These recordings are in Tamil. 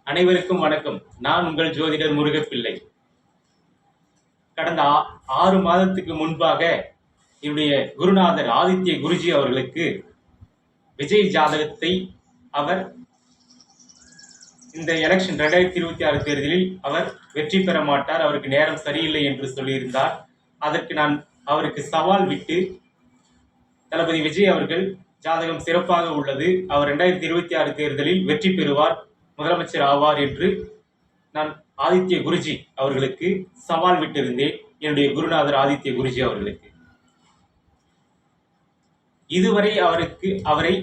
அனைவருக்கும் வணக்கம். நான் உங்கள் ஜோதிடர் முருகப்பிள்ளை. கடந்த 6 மாதத்துக்கு முன்பாக என்னுடைய குருநாதர் ஆதித்ய குருஜி அவர்களுக்கு விஜய் ஜாதகத்தை அவர் இந்த எலெக்ஷன் 2026 தேர்தலில் அவர் வெற்றி பெற மாட்டார், அவருக்கு நேரம் சரியில்லை என்று சொல்லியிருந்தார். அதற்கு நான் அவருக்கு சவால் விட்டு, தளபதி விஜய் அவர்கள் ஜாதகம் சிறப்பாக உள்ளது, அவர் 2026 தேர்தலில் வெற்றி பெறுவார், முதலமைச்சர் ஆவார் என்று நான் ஆதித்ய குருஜி அவர்களுக்கு சவால் விட்டிருந்தேன். என்னுடைய குருநாதர் ஆதித்ய குருஜி அவர்களுக்கு இதுவரை அவரை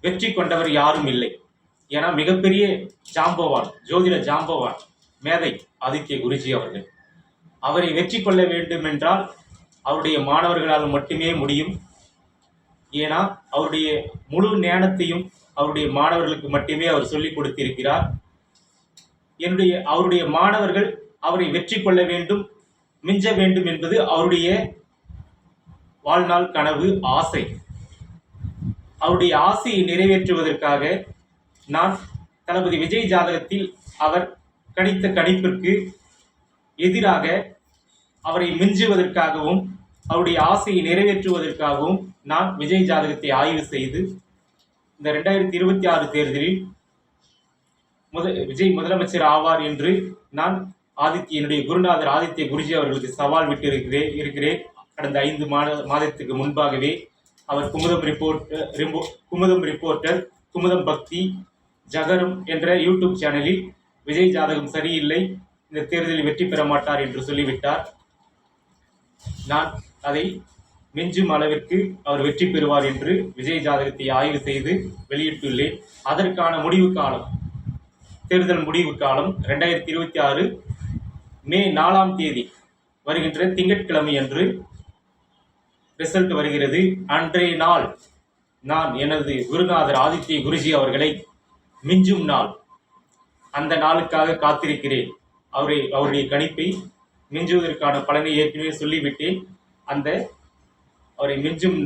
வெற்றி கொண்டவர் யாரும் இல்லை. ஏன்னா மிகப்பெரிய ஜாம்பவான், ஜோதிட ஜாம்பவான், மேதை ஆதித்ய குருஜி அவர்கள். அவரை வெற்றி கொள்ள வேண்டும் என்றால் அவருடைய மாணவர்களால் மட்டுமே முடியும். ஏன்னா அவருடைய முழு ஞானத்தையும் அவருடைய மாணவர்களுக்கு மட்டுமே அவர் சொல்லிக் கொடுத்திருக்கிறார். அவருடைய மாணவர்கள் அவரை வெற்றி கொள்ள வேண்டும், மிஞ்ச வேண்டும் என்பது அவருடைய வாழ்நாள் கனவு, ஆசை. அவருடைய ஆசையை நிறைவேற்றுவதற்காக நான் தளபதி விஜய் ஜாதகத்தில் அவர் கணித்த கணிப்பிற்கு எதிராக அவரை மிஞ்சுவதற்காகவும் அவருடைய ஆசையை நிறைவேற்றுவதற்காகவும் நான் விஜய் ஜாதகத்தை ஆய்வு செய்து இந்த 2026 தேர்தலில் விஜய் முதலமைச்சர் ஆவார் என்று நான் என்னுடைய குருநாதர் ஆதித்ய குருஜி அவர்களுக்கு சவால் விட்டு இருக்கிறேன். கடந்த 5 மாதத்துக்கு முன்பாகவே அவர் குமுதம் ரிப்போர்ட்டர், குமுதம் பக்தி, ஜகரம் என்ற யூடியூப் சேனலில் விஜய் ஜாதகம் சரியில்லை, இந்த தேர்தலில் வெற்றி பெற மாட்டார் என்று சொல்லிவிட்டார். நான் அதை மிஞ்சும் அளவிற்கு அவர் வெற்றி பெறுவார் என்று விஜய் ஜாதகத்தை ஆய்வு செய்து வெளியிட்டுள்ளேன். அதற்கான முடிவு காலம், தேர்தல் முடிவு காலம் 2026 மே 4ஆம் தேதி வருகின்ற திங்கட்கிழமை அன்று ரிசல்ட் வருகிறது. அன்றைய நாள் நான் எனது குருநாதர் ஆதித்ய குருஜி அவர்களை மிஞ்சும் நாள், அந்த நாளுக்காக காத்திருக்கிறேன். அவருடைய கணிப்பை மிஞ்சுவதற்கான பலனை ஏற்கனவே சொல்லிவிட்டேன். அவரை மிஞ்சும்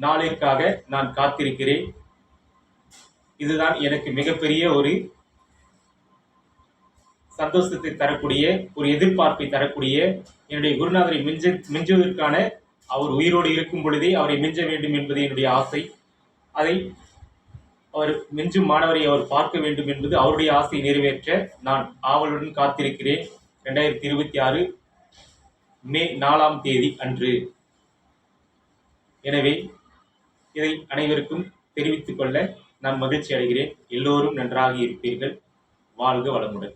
நாளிற்காக நான் காத்திருக்கிறேன். இதுதான் எனக்கு மிகப்பெரிய ஒரு சந்தோஷத்தை தரக்கூடிய, ஒரு எதிர்பார்ப்பை தரக்கூடிய, என்னுடைய குருநாதரை மிஞ்சுவதற்கான, அவர் உயிரோடு இருக்கும் பொழுதே அவரை மிஞ்ச வேண்டும் என்பது என்னுடைய ஆசை. அதை அவர் மிஞ்சும் மாணவரை அவர் பார்க்க வேண்டும் என்பது அவருடைய ஆசையை நிறைவேற்ற நான் ஆவலுடன் காத்திருக்கிறேன். 2026 மே 4ஆம் தேதி அன்று. எனவே இதை அனைவருக்கும் தெரிவித்துக் கொள்ள நான் மகிழ்ச்சி அடைகிறேன். எல்லோரும் நன்றாக இருப்பீர்கள். வாழ்க வளமுடன்.